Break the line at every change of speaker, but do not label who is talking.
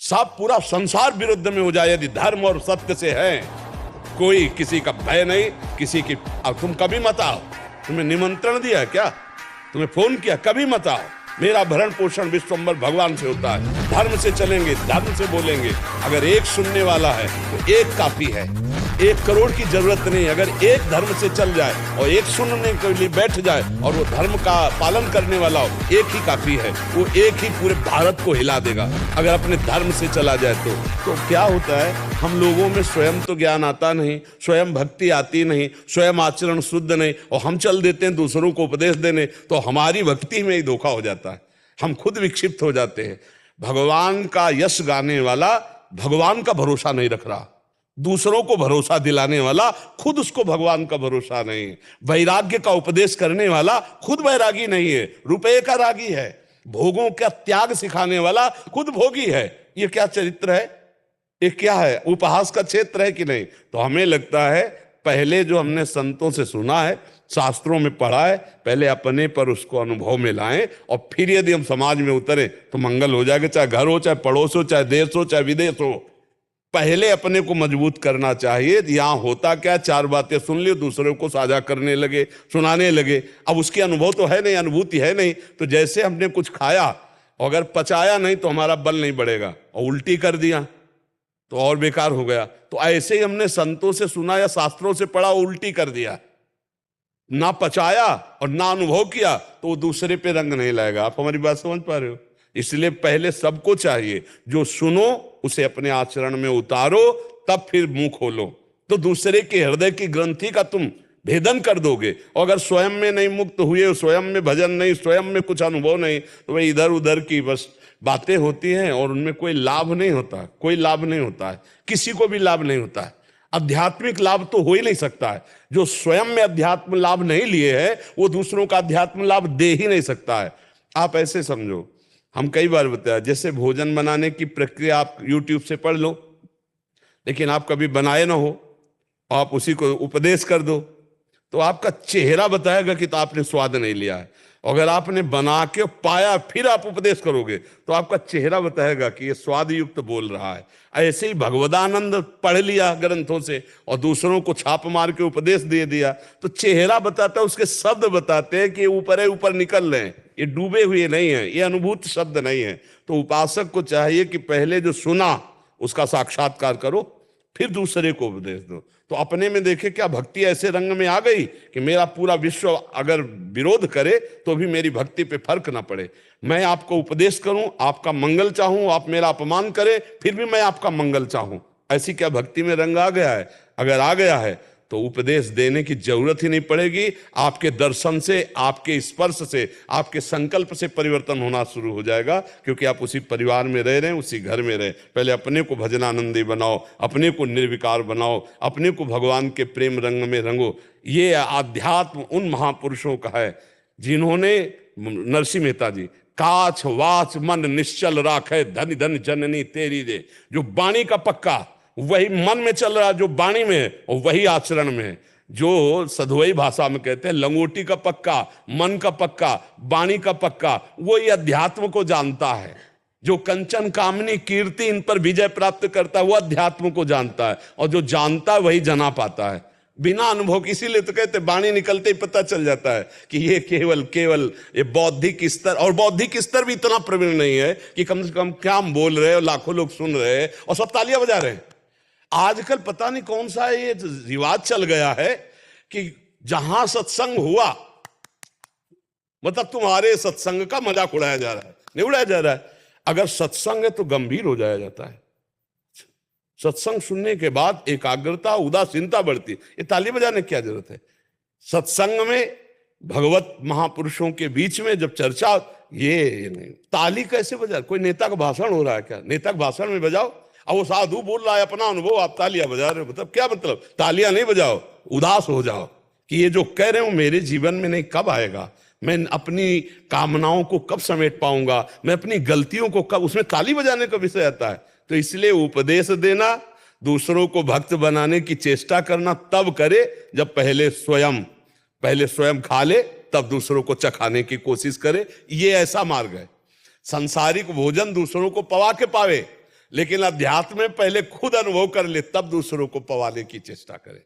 सब पूरा संसार विरुद्ध में हो जाए यदि धर्म और सत्य से है। कोई किसी का भय नहीं, किसी की। अब तुम कभी मत आओ, तुम्हें निमंत्रण दिया क्या, तुम्हें फोन किया, कभी मत आओ। मेरा भरण पोषण विश्वम्भर भगवान से होता है। धर्म से चलेंगे, धर्म से बोलेंगे। अगर एक सुनने वाला है तो एक काफी है, 1 करोड़ की जरूरत नहीं। अगर एक धर्म से चल जाए और एक सुनने के लिए बैठ जाए और वो धर्म का पालन करने वाला हो, एक ही काफी है। वो एक ही पूरे भारत को हिला देगा अगर अपने धर्म से चला जाए तो क्या होता है, हम लोगों में स्वयं तो ज्ञान आता नहीं, स्वयं भक्ति आती नहीं, स्वयं आचरण शुद्ध नहीं, और हम चल देते हैं दूसरों को उपदेश देने, तो हमारी भक्ति में ही धोखा हो जाता है। हम खुद विक्षिप्त हो जाते हैं। भगवान का यश गाने वाला भगवान का भरोसा नहीं रख रहा, दूसरों को भरोसा दिलाने वाला खुद उसको भगवान का भरोसा नहीं है। वैराग्य का उपदेश करने वाला खुद वैरागी नहीं है, रुपये का रागी है। भोगों का त्याग सिखाने वाला खुद भोगी है। ये क्या चरित्र है, ये क्या है, उपहास का क्षेत्र है कि नहीं? तो हमें लगता है पहले जो हमने संतों से सुना है, शास्त्रों में पढ़ा है, पहले अपने पर उसको अनुभव में लाएं, और फिर यदि हम समाज में उतरे तो मंगल हो जाएगा। चाहे घर हो, चाहे पड़ोस हो, चाहे देश हो, चाहे विदेश हो। पहले अपने को मजबूत करना चाहिए। यहाँ होता क्या, 4 बातें सुन ली, दूसरों को साझा करने लगे, सुनाने लगे। अब उसकी अनुभव तो है नहीं, अनुभूति है नहीं, तो जैसे हमने कुछ खाया, अगर पचाया नहीं तो हमारा बल नहीं बढ़ेगा, और उल्टी कर दिया तो और बेकार हो गया। तो ऐसे ही हमने संतों से सुना या शास्त्रों से पढ़ा, उल्टी कर दिया, ना पचाया और ना अनुभव किया, तो वो दूसरे पे रंग नहीं लाएगा। आप हमारी बात समझ पा रहे हो? इसलिए पहले सबको चाहिए, जो सुनो उसे अपने आचरण में उतारो, तब फिर मुंह खोलो, तो दूसरे के हृदय की ग्रंथि का तुम भेदन कर दोगे। और अगर स्वयं में नहीं मुक्त हुए, स्वयं में भजन नहीं, स्वयं में कुछ अनुभव नहीं, तो वही इधर उधर की बस बातें होती हैं और उनमें कोई लाभ नहीं होता, कोई लाभ नहीं होता है, किसी को भी लाभ नहीं होता है। आध्यात्मिक लाभ तो हो ही नहीं सकता है। जो स्वयं में अध्यात्म लाभ नहीं लिए है, वो दूसरों का अध्यात्म लाभ दे ही नहीं सकता है। आप ऐसे समझो, हम कई बार बताया, जैसे भोजन बनाने की प्रक्रिया आप YouTube से पढ़ लो, लेकिन आप कभी बनाए ना हो, आप उसी को उपदेश कर दो, तो आपका चेहरा बताएगा कि तो आपने स्वाद नहीं लिया है। अगर आपने बना के पाया फिर आप उपदेश करोगे, तो आपका चेहरा बताएगा कि ये स्वाद युक्त बोल रहा है। ऐसे ही भगवदानंद पढ़ लिया ग्रंथों से और दूसरों को छाप मार के उपदेश दे दिया, तो चेहरा बताता है, उसके शब्द बताते हैं कि ऊपर है, ऊपर निकल रहे हैं, ये डूबे हुए नहीं है, ये अनुभूत शब्द नहीं है। तो उपासक को चाहिए कि पहले जो सुना उसका साक्षात्कार करो, फिर दूसरे को उपदेश दो। तो अपने में देखे क्या भक्ति ऐसे रंग में आ गई कि मेरा पूरा विश्व अगर विरोध करे तो भी मेरी भक्ति पे फर्क ना पड़े। मैं आपको उपदेश करूं, आपका मंगल चाहूं, आप मेरा अपमान करें, फिर भी मैं आपका मंगल चाहूं। ऐसी क्या भक्ति में रंग आ गया है? अगर आ गया है तो उपदेश देने की जरूरत ही नहीं पड़ेगी। आपके दर्शन से, आपके स्पर्श से, आपके संकल्प से परिवर्तन होना शुरू हो जाएगा, क्योंकि आप उसी परिवार में रह रहे हैं, उसी घर में रहे। पहले अपने को भजनानंदी बनाओ, अपने को निर्विकार बनाओ, अपने को भगवान के प्रेम रंग में रंगो। ये आध्यात्म उन महापुरुषों का है जिन्होंने, नरसिंह मेहता जी, काछ वाच मन निश्चल राखे, धन धन जननी तेरी दे। जो वाणी का पक्का, वही मन में चल रहा, जो वाणी में है और वही आचरण में है। जो सधोई भाषा में कहते हैं लंगोटी का पक्का, मन का पक्का, वाणी का पक्का, वो ये अध्यात्म को जानता है। जो कंचन कामनी कीर्ति इन पर विजय प्राप्त करता है, वो अध्यात्म को जानता है, और जो जानता है वही जना पाता है बिना अनुभव। इसीलिए तो कहते वाणी निकलते ही पता चल जाता है कि ये केवल ये बौद्धिक स्तर, और बौद्धिक स्तर भी इतना प्रवीण नहीं है कि कम से कम क्या हम बोल रहे हैं और लाखों लोग सुन रहे हैं और सब तालियां बजा रहे हैं। आजकल पता नहीं कौन सा ये रिवाज चल गया है कि जहां सत्संग हुआ, मतलब तुम्हारे सत्संग का मजाक उड़ाया जा रहा है, नहीं उड़ाया जा रहा है। अगर सत्संग है तो गंभीर हो जाया जाता है। सत्संग सुनने के बाद एकाग्रता, उदासीनता बढ़ती है। ये ताली बजाने की क्या जरूरत है? सत्संग में भगवत महापुरुषों के बीच में जब चर्चा, ये नहीं ताली कैसे बजा? कोई नेता का भाषण हो रहा है क्या? नेता का भाषण में बजाओ, अब वो साधु बोल रहा है अपना अनुभव, आप तालियां बजा रहे हो, मतलब क्या मतलब? तालियां नहीं बजाओ, उदास हो जाओ कि ये जो कह रहे हो मेरे जीवन में नहीं, कब आएगा? मैं अपनी कामनाओं को कब समेट पाऊंगा? मैं अपनी गलतियों को कब? उसमें ताली बजाने का विषय आता है। तो इसलिए उपदेश देना, दूसरों को भक्त बनाने की चेष्टा करना तब करे जब पहले स्वयं खा ले, तब दूसरों को चखाने की कोशिश करे। ये ऐसा मार्ग है। सांसारिक भोजन दूसरों को पवा के पावे, लेकिन अध्यात्म में पहले खुद अनुभव कर ले, तब दूसरों को पवाने की चेष्टा करे।